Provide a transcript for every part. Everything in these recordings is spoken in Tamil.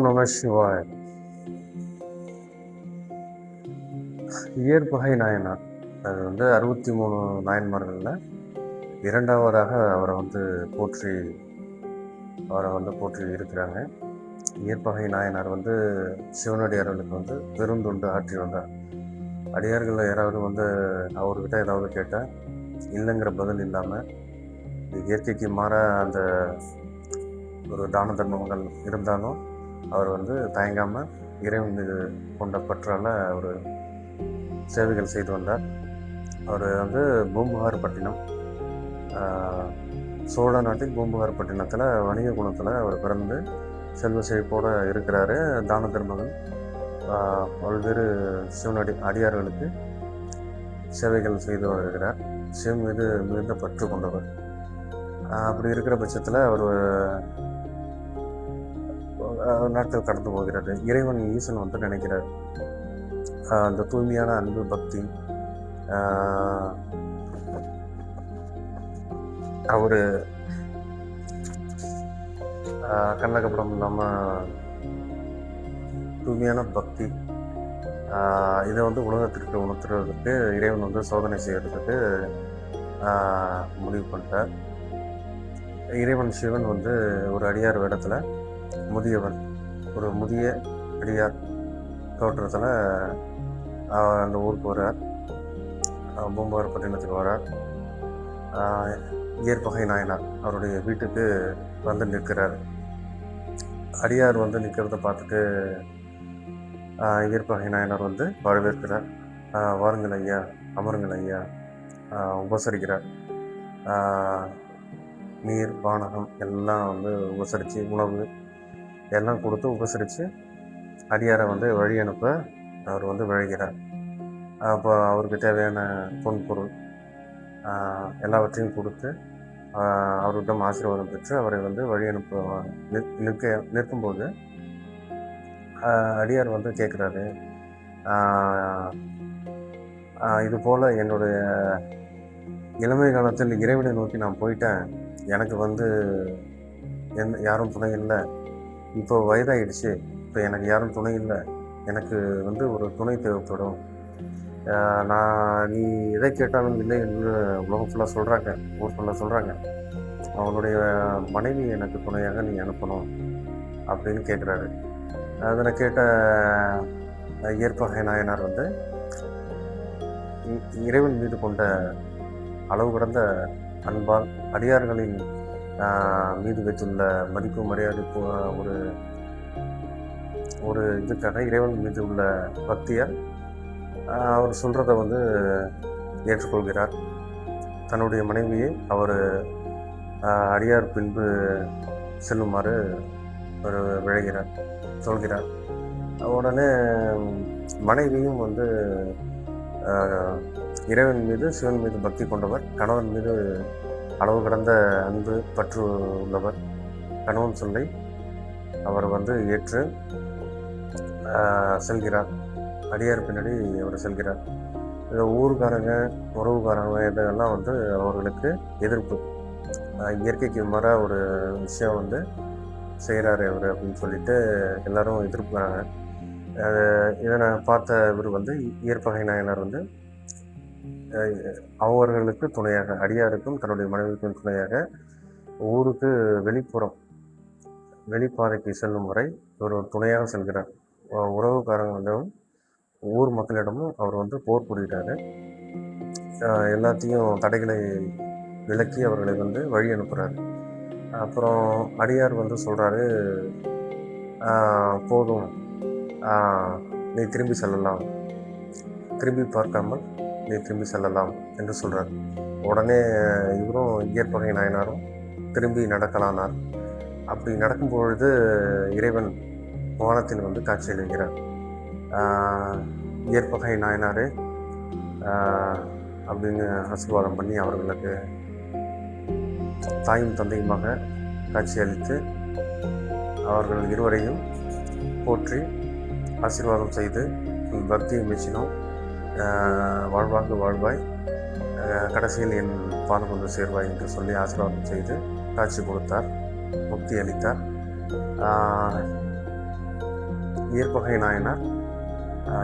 நம சிவாய். இயற்பகை நாயனார், அது 63 நாயன்மார்களில் இரண்டாவதாக அவரை போற்றி இருக்கிறாங்க. இயற்பகை நாயனார் சிவனடியார்களுக்கு பெருந்தொண்டு ஆற்றி வந்தார். அடியார்களில் யாராவது அவர்கிட்ட ஏதாவது கேட்டால் இல்லைங்கிற பதில் இல்லாமல் இயற்கைக்கு மாற அந்த ஒரு தான தர்மங்கள் இருந்தாலும் அவர் தயங்காமல் இறைவன் மீது கொண்ட பற்றால் அவர் சேவைகள் செய்து வந்தார். அவர் பூம்புகார்பட்டினம், சோழ நாட்டில் பூம்புகார்பட்டினத்தில் வணிக குணத்தில் அவர் பிறந்து செல்வ செழிப்போடு இருக்கிறாரு. தான தர்மங்கள் பல்வேறு அடியார்களுக்கு சேவைகள் செய்து வருகிறார். சிவன் மீது மிகுந்த பற்று கொண்டவர். அப்படி இருக்கிற பட்சத்தில் அவர் நாட்கள் கடந்து போகிறது. இறைவன் ஈசன் நினைக்கிறார், அந்த தூய்மையான அன்பு பக்தி அவர் கள்ளக்கபடம் இல்லாமல் தூய்மையான பக்தி இதை உலகத்திற்கு உணர்த்துறதுக்கு இறைவன் சோதனை செய்கிறதுக்கு முடிவு பண்ணிட்டார். இறைவன் சிவன் ஒரு அடியார் வேடத்தில் முதியவன், ஒரு முதிய அடியார் தோற்றத்தில் அந்த ஊருக்கு வர்றார். பூம்புகார்பட்டினத்துக்கு வர்றார். இயற்பகை நாயனார் அவருடைய வீட்டுக்கு நிற்கிறார். அடியார் நிற்கிறத பார்த்துட்டு இயற்பகை நாயனார் வரவேற்கிறார். வாருங்கள் ஐயா, அமருங்கள் ஐயா, உபசரிக்கிறார். நீர் பானகம் எல்லாம் உபசரித்து, உணவு எல்லாம் கொடுத்து உபசரித்து அடியாரை வழி அனுப்ப அவர் விழைகிறார். அப்போ அவருக்கு தேவையான பொன்பொருள் எல்லாவற்றையும் கொடுத்து அவரிடம் ஆசீர்வாதம் பெற்று அவரை வழி அனுப்ப நிற்கும்போது அடியார் கேட்குறாரு, இது போல் என்னுடைய இளமை காலத்தில் இறைவனை நோக்கி நான் போயிட்டேன், எனக்கு யாரும் துணை இல்லை. இப்போ வயதாகிடுச்சு, இப்போ எனக்கு யாரும் துணை இல்லை, எனக்கு ஒரு துணை தேவைப்படும். நீ எதை கேட்டாலும் இல்லை என்று உலகம் ஃபுல்லாக சொல்கிறாங்க, ஊர் ஃபுல்லாக சொல்கிறாங்க. அவனுடைய மனைவி எனக்கு துணையாக நீ அனுப்பணும் அப்படின்னு கேட்குறாரு. அதனை கேட்ட இயற்பகை நாயனார் இறைவன் மீது கொண்ட அளவு கடந்த அன்பால் அடியார்களின் மீது வைத்துள்ள மதிப்பு மரியாதை ஒரு இதுக்காக இறைவன் மீது உள்ள பக்தியால் அவர் சொல்கிறத ஏற்றுக்கொள்கிறார். தன்னுடைய மனைவியை அவர் அடியார் பின்பு செல்லுமாறு அவர் சொல்கிறார். உடனே மனைவியும் இறைவன் மீது சிவன் மீது பக்தி கொண்டவர், கணவன் மீது அளவு கடந்த அன்பு பற்று உள்ளவர். கணவன் சொல்லை அவர் ஏற்று செல்கிறார். அடியார் பின்னாடி அவர் செல்கிறார். இந்த ஊருக்காரங்க, உறவுக்காரங்க இதெல்லாம் அவர்களுக்கு எதிர்ப்பு. இயற்கைக்கு மாற ஒரு விஷயம் செய்கிறாரு அவர் அப்படின்னு சொல்லிட்டு எல்லாரும் எதிர்ப்புறாங்க. இதனை பார்த்த இவர் இயற்பகை நாயனார் அவர்களுக்கு துணையாக, அடியாருக்கும் தன்னுடைய மனைவிக்கும் துணையாக ஊருக்கு வெளிப்பாதைக்கு செல்லும் வரை இவர் துணையாக செல்கிறார். உறவுக்காரங்களிடம் ஊர் மக்களிடமும் அவர் போர் புரிகிறாரு. எல்லாத்தையும் தடைகளை விலக்கி அவர்களை வழி அனுப்புகிறார். அப்புறம் அடியார் சொல்கிறாரு, போதும், நீ திரும்பி செல்லலாம், திரும்பி பார்க்காமல் நீ திரும்பி செல்லலாம் என்று சொல்கிறார். உடனே இவரும் இயற்பகை நாயனாரும் திரும்பி நடக்கலானார். அப்படி நடக்கும்பொழுது இறைவன் வானத்தில் காட்சியளிக்கிறார். இயற்பகை நாயனாரே அப்படின்னு ஆசீர்வாதம் பண்ணி அவர்களுக்கு தாயும் தந்தையுமாக காட்சியளித்து அவர்கள் இருவரையும் போற்றி ஆசீர்வாதம் செய்து பக்தியை மெச்சினோம், வாழ்வாங்கு வாழ்வாய், கடைசியில் என் பாதம் கொண்டு சேர்வாய் என்று சொல்லி ஆசீர்வாதம் செய்து காட்சி கொடுத்தார், முக்தி அளித்தார். ஈர்ப்பகை நாயனார்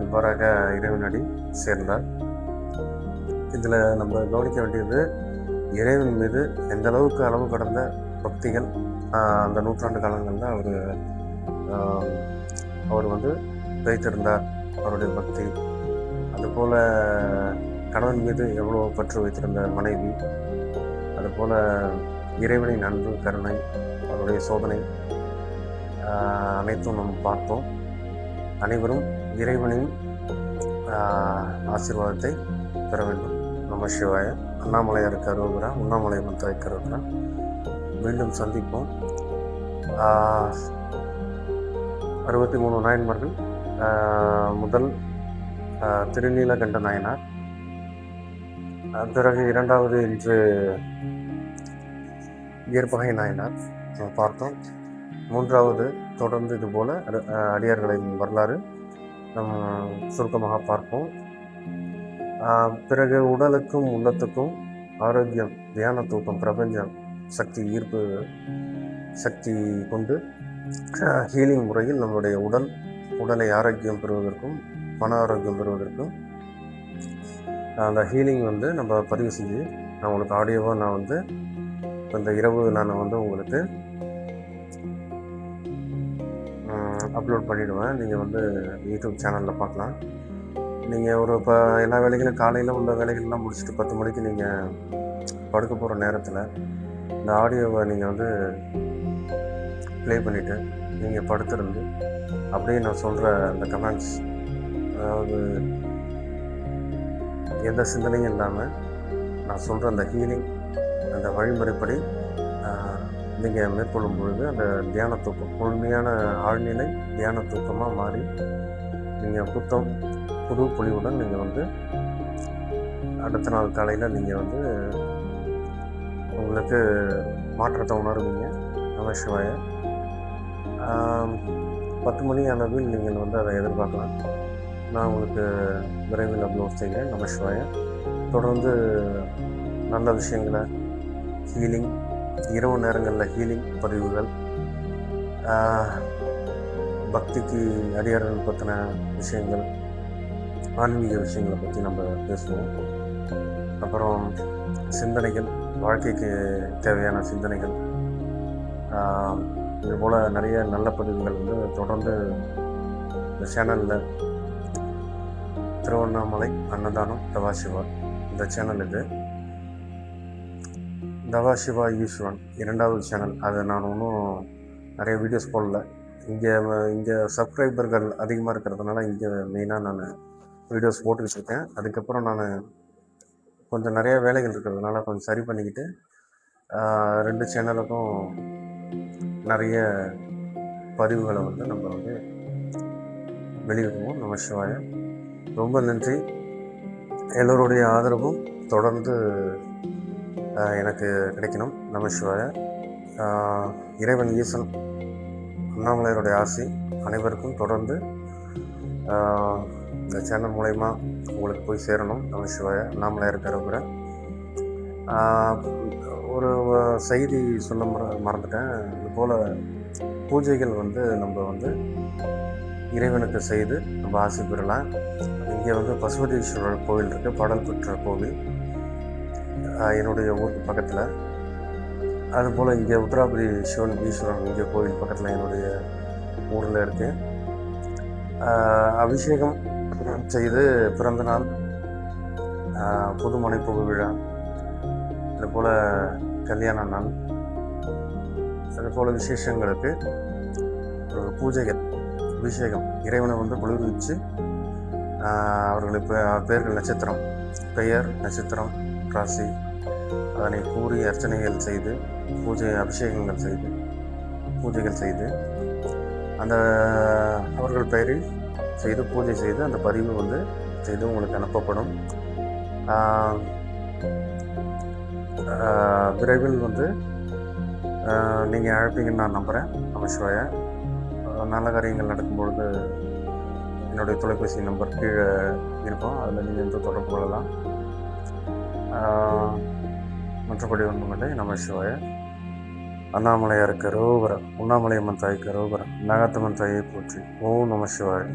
இவ்வாறாக இறைவனடி சேர்ந்தார். இதில் நம்ம கவனிக்க வேண்டியது, இறைவன் மீது எந்த அளவுக்கு அளவு கடந்த பக்திகள் அந்த நூற்றாண்டு காலங்களில் அவர் வந்து வைத்திருந்தார். அவருடைய பக்தி, அதுபோல் கணவன் மீது எவ்வளோ பற்று வைத்திருந்த மனைவி, அதுபோல் இறைவனின் அன்பு, கருணை, அவருடைய சோதனை அனைத்தும் நம்ம பார்த்தோம். அனைவரும் இறைவனின் ஆசீர்வாதத்தை பெற வேண்டும். நம சிவாய. அண்ணாமலையாருக்கு அரோகரா, உண்ணாமலை மந்தாய்க்கு அரோகரா. மீண்டும் சந்திப்போம். 63 நாயன்மார்கள். முதல் திருநீலகண்ட நாயனார், பிறகு இரண்டாவது இன்று ஈர்ப்பகை நாயனார் பார்த்தோம். மூன்றாவது தொடர்ந்து இதுபோல் அடியார்களின் வரலாறு நம்ம சுருக்கமாக பார்ப்போம். பிறகு உடலுக்கும் உள்ளத்துக்கும் ஆரோக்கியம், தியான தூக்கம், பிரபஞ்சம், சக்தி, ஈர்ப்பு சக்தி கொண்டு ஹீலிங் முறையில் நம்மளுடைய உடலை ஆரோக்கியம் பெறுவதற்கும் மன ஆரோக்கியம் பெறுவதற்கும் அந்த ஹீலிங் வந்து நம்ம பதிவு செஞ்சு நான் உங்களுக்கு ஆடியோவாக நான் வந்து இந்த இரவு நான் வந்து உங்களுக்கு அப்லோட் பண்ணிவிடுவேன். நீங்கள் வந்து யூடியூப் சேனலில் பார்க்கலாம். நீங்கள் இப்போ எல்லா வேலைகளும் காலையில் உள்ள வேலைகள்லாம் முடிச்சுட்டு 10 மணிக்கு நீங்கள் படுக்க போகிற நேரத்தில் இந்த ஆடியோவை நீங்கள் வந்து ப்ளே பண்ணிவிட்டு நீங்கள் படுத்திருந்து அப்படியே நான் சொல்கிற அந்த கமெண்ட்ஸ், அதாவது எந்த சிந்தனையும் இல்லாமல் நான் சொல்கிற அந்த ஹீலிங், அந்த வழிமுறைப்படி நீங்கள் மேற்கொள்ளும் பொழுது அந்த தியான தூக்கம் முழுமையான ஆழ்நிலை தியான தூக்கமாக மாறி நீங்கள் புது பொலிவுடன் நீங்கள் வந்து அடுத்த நாள் காலையில் நீங்கள் வந்து உங்களுக்கு மாற்றத்தை உணர்வீங்க. நம சிவாய. 10 மணி அளவில் நீங்கள் வந்து அதை எதிர்பார்க்கலாம். நான் உங்களுக்கு விரைவில் அப்லோட் செய்கிறேன். நம சிவாய. தொடர்ந்து நல்ல விஷயங்களை, ஹீலிங், இரவு நேரங்களில் ஹீலிங் பதிவுகள், பக்திக்கு அடியார்கள் பற்றின விஷயங்கள், ஆன்மீக விஷயங்களை பற்றி நம்ம பேசுவோம். அப்புறம் சிந்தனைகள், வாழ்க்கைக்கு தேவையான சிந்தனைகள், இதுபோல் நிறைய நல்ல பதிவுகள் வந்து தொடர்ந்து இந்த சேனலில் திருவண்ணாமலை அன்னதானம் தவாசிவா இந்த சேனல் இது. தவாசிவா ஈஸ்வரன் 2வது சேனல். அதை நான் இன்னும் நிறைய வீடியோஸ் போடல. இங்கே சப்ஸ்கிரைபர்கள் அதிகமாக இருக்கிறதுனால இங்கே மெயினாக நான் வீடியோஸ் போட்டுக்கிட்டு இருக்கேன். அதுக்கப்புறம் நான் கொஞ்சம் நிறைய வேலைகள் இருக்கிறதுனால கொஞ்சம் சரி பண்ணிக்கிட்டு 2 சேனலுக்கும் நிறைய பதிவுகளை வந்து நம்ம வந்து வெளியிடுவோம். நம சிவாய. ரொம்ப நன்றி. எல்லோருடைய ஆதரவும் தொடர்ந்து எனக்கு கிடைக்கணும். நம சிவாய. இறைவன் ஈசன் அண்ணாமலையருடைய ஆசி அனைவருக்கும் தொடர்ந்து இந்த சேனல் மூலயமா உங்களுக்கு போய் சேரணும். நம சிவாய. அண்ணாமலையார் இருக்கிற ஒரு செய்தி சொல்ல மறந்துட்டேன். இதுபோல் பூஜைகள் வந்து நம்ம வந்து இறைவனுக்கு செய்து நம்ம ஆசை பெறலாம். இங்கே வந்து பசுபதீஸ்வரர் கோவில் இருக்குது, பாடல் பெற்ற கோவில் என்னுடைய ஊருக்கு பக்கத்தில். அதுபோல் இங்கே உத்தராபுரி சிவன் ஈஸ்வரன் இங்கே கோவில் பக்கத்தில் என்னுடைய ஊரில் இருக்குது. அபிஷேகம் செய்து பிறந்தநாள், புதுமனை புகு விழா, அதுபோல் கல்யாண நாள், அதுபோல் விசேஷங்களுக்கு பூஜைகள், அபிஷேகம், இறைவனை வந்து குளிர்விச்சு அவர்களுக்கு பேர்கள் நட்சத்திரம், பெயர், நட்சத்திரம், ராசி அதனை கூறி அர்ச்சனைகள் செய்து அபிஷேகங்கள் செய்து பூஜைகள் செய்து அந்த அவர்கள் பெயரில் செய்து பூஜை செய்து அந்த பதிவு வந்து செய்து உங்களுக்கு அனுப்பப்படும். விரைவில் வந்து நீங்கள் அழைப்பீங்கன்னு நான் நம்புகிறேன். நமசிவாய. நல்ல காரியங்கள் நடக்கும்பொழுது என்னுடைய தொலைபேசி நம்பர் கீழே இருக்கும், அதில் நீங்கள் வந்து தொடர்பு கொள்ளலாம். மற்றபடி ஒன்றுமில்லை. நமசிவாய. அண்ணாமலையாருக்கு ரோபரம், உண்ணாமலையம்மன் தாய்க்கு ரோபரம், நாகத்தம்மன் தாயை போற்றி. ஓம் நம சிவாய.